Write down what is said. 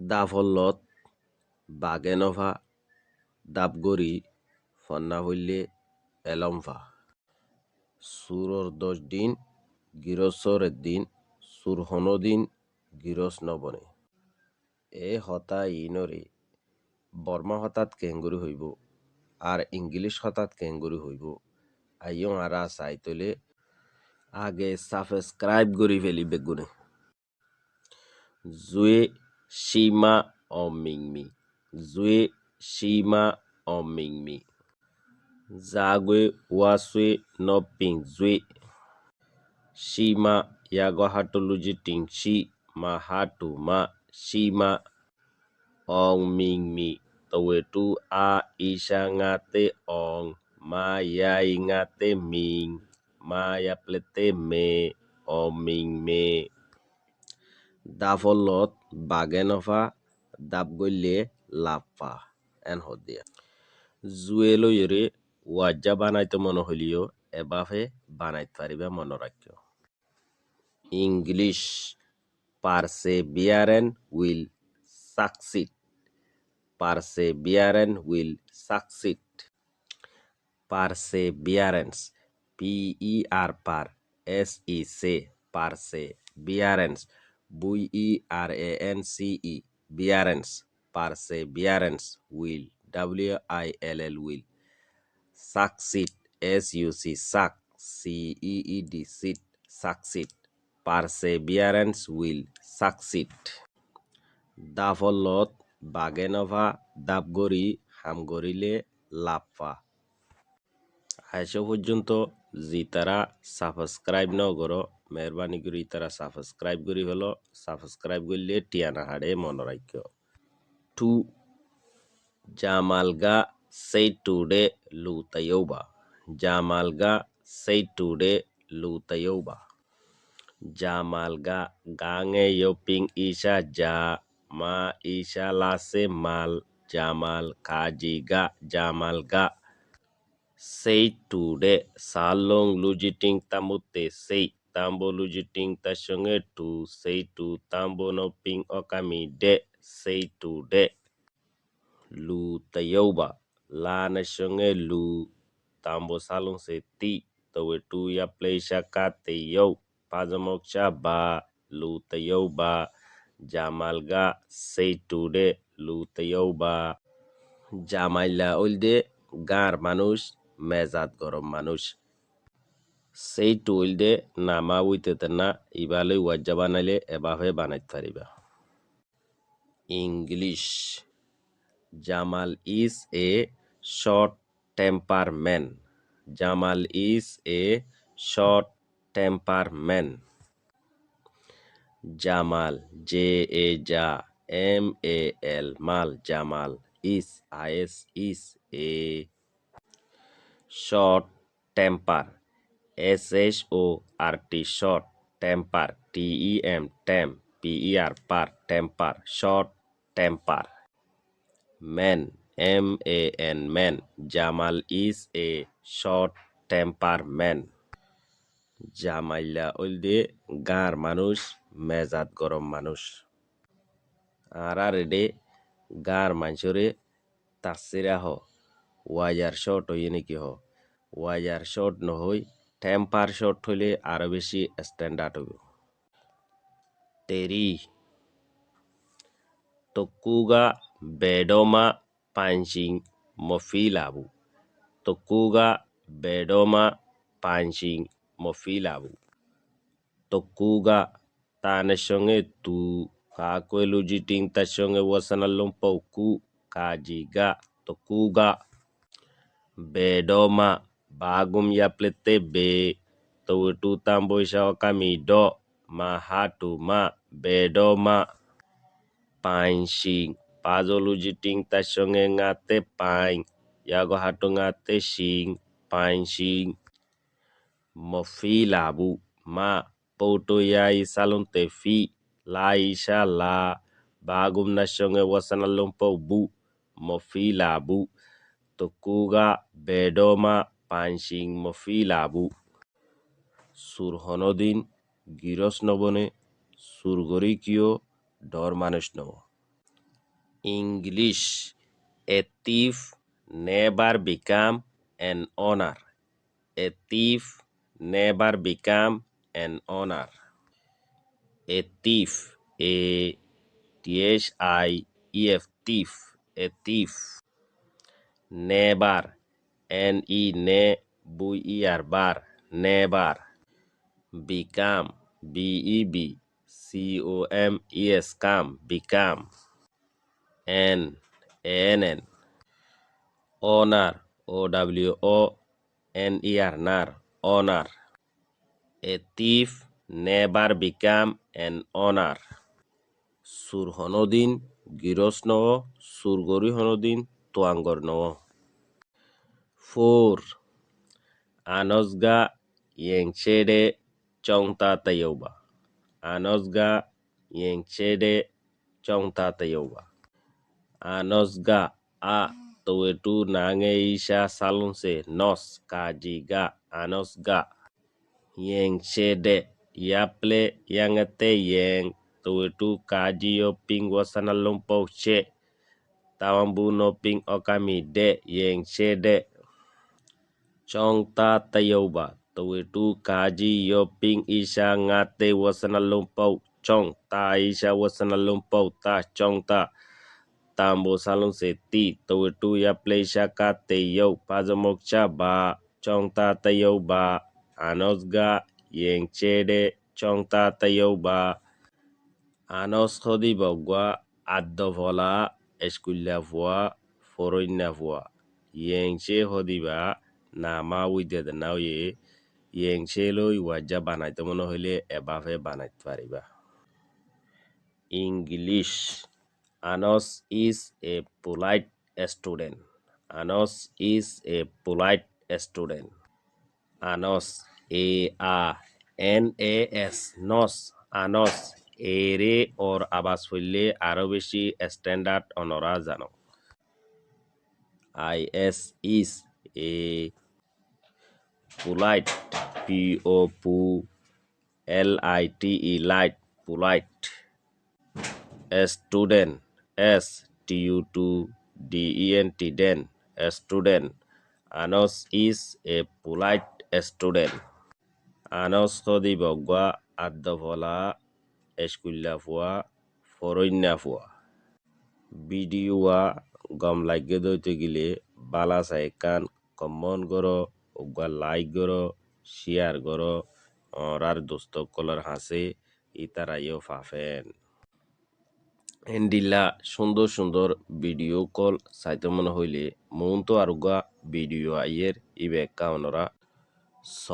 দাফলত বাগেনভা দাবগরি ফন্না হইলে এলমভা সুরর 10 দিন গিরসরের দিন সুর 15 দিন গিরস নবনে এ হতা ইনরে বর্মা হতাত কেঙ্গুরি হইব আর ইংলিশ হতাত কেঙ্গুরি হইব আইয়ং আরা চাইতলে আগে সাবস্ক্রাইব করি ফেলি বেগুনে জুয়ে সীমা অমিংমি জুয়ে সীমা অমিংমি জাগুয়ে ওয়াসুয়ে নপিং জুয়ে সীমা ইয়াগো হাটুলুজি টিংসি মা হাটু মা সীমা অং মিংমি তওয়েটু আ ইসা ngate ong ma yai ngate ming ma yaplete me oming me দাফলত বাগেনফা দাব গইলে লাফা এন হদিয়া জুয়েলইরে ওয়াজ্জা বানাইতে মনে হইলিও এবাফে বানাইতে পারিবা মনে রাখিও English perseverance will succeed perseverance will succeed. Perseverance, P-E-R par S-E-C, perseverance, V-E-R-A-N-C-E, verance, perseverance will, W-I-L-L will, succeed, S-U-C, suck, C-E-E-D, seed, succeed, perseverance will succeed. দাফলত বাগেনভা দাবগরি হামগরিলে লাফা আইসো পর্যন্ত জি তারা সাবস্ক্রাইব ন করো মেহরবানি করি তারা সাবস্ক্রাইব করি হলো সাবস্ক্রাইব করলে টিয়ানা হাড়ে মনে রাখিও টু জামালগা সেই টুডে লুতাইবা জামালগা সেই টুডে লুতাইবা জামালগা গাঙে ইয়োপিং ইসা যা ma isha lase mal jamal kajiga jamalga say today salong lujiting tamutte say tambo lujiting tasonge tu say tu tambo no ping okami de say today lu tayoba la na songe lu tambo salong se ti tawe tu ya play shaka te yo pazamoksha ba lu tayoba জামালগা সেই today লুতেয়বা জামাইলা ওইলদে গাঁর মানুষ মেজাত গরম মানুষ সেই টুইলদে নামা উইতেতে না ইবালে ওয়াজ্জা বানাইলে এভাবে বানাইতে পারিবা English Jamal is a short temper man Jamal is a short temper man Jamal J-A-J M-A-L মাল Jamal is is a short temper S-H-O-R-T short temper T-E-M tem P-E-R par temper short temper man M-A-N man Jamal is a short temper man জামাইলা ওইলদে গাঁর মানুষ মেজাত গরম মানুষ আর রেডে গাঁর মানুষরে তাসিরা হ ওয়াজার short হইয়ে নাকি হ ওয়াজার short নহই temper short হইলে আরো বেশি স্ট্যান্ডার্ড হইব তেরি তকুগা বেডমা পাঞ্চিং মফিলাবু তকুগা বেডমা পাঞ্চিং মফিলাবু তকুগা তানের সঙ্গে তু কাকোয়েলু জিটিং তার সঙ্গে ওয়াসানাল্লম পৌকু কাজিগা তকুগা বেডমা বাগুম ইয়াপ্লেতে বে তু তাম্বইসা অকামি ড মা হাটু মা বেডমা পাইনসিং পাজলু জিটিং তার সঙ্গে ngaতে pine ইয়াগো হাটু ngaতে Singh পাইনসিং মফিলাবু ma poto yai salon te fi la isha la bagum na shange wasana lompo bu mofila bu tokuga bedoma pansing mofila bu sur honodin giros nobone surgori kiyo dor manush no English. A thief never become an owner. A thief never become an owner. A thief. A thief. Thief. A thief. Never. Never. Never. Become. Become. Become. An. Honor. Owner. Honor. A thief never become an owner. Sur honodin giros no, surgori honodin tuangor no. 4. Anosga yengchede chongta tayoba. Anosga yengchede chongta tayoba. Anosga a tuwetu nange isha salunse nos kajiga anosga. Yengchede yaple yangate yeng tuwetu kajiyo ping wasana lumpo che. Tawambu no ping okami de yengchede. Chongta tayoba tuwetu kaji yo ping isha ngate wasana lumpo chong ta isha wasana lumpo ta chongta. Tambo salon se ti tuwetu yaple isha kate yo pazamokcha ba chongta tayoba. Anosga yengchede chongta tayoba. Anos hodibogwa addovola eskullavoa foroinavoa. Yengche hodiba nama wided now ye yengchelo iwaja banaitomono hile ebafe banait pariba. English. Anos is a polite student. Anos is a polite student. Anos. A-N-A-S. Nos. Anos. Ere or abasfulle আরো বেশি standard অনরা জানো। is is a polite P-O-P-L-I-T-E light polite. Student S-T-U-2-D-E-N-T den student. Anos is a polite student. Anos hodibogwa addovola eskullavoa foroinnavoa. Bidiyoa gom like doite gile bala saikan comment goro ugwa like goro share goro orar dosto kolor হাসে ইতারাইও ফাফেন এন্ডিলা সুন্দর সুন্দর video call সাইতে মনে হইলে মন তো আরুগা video আইয়ের ইবে কাউনরা স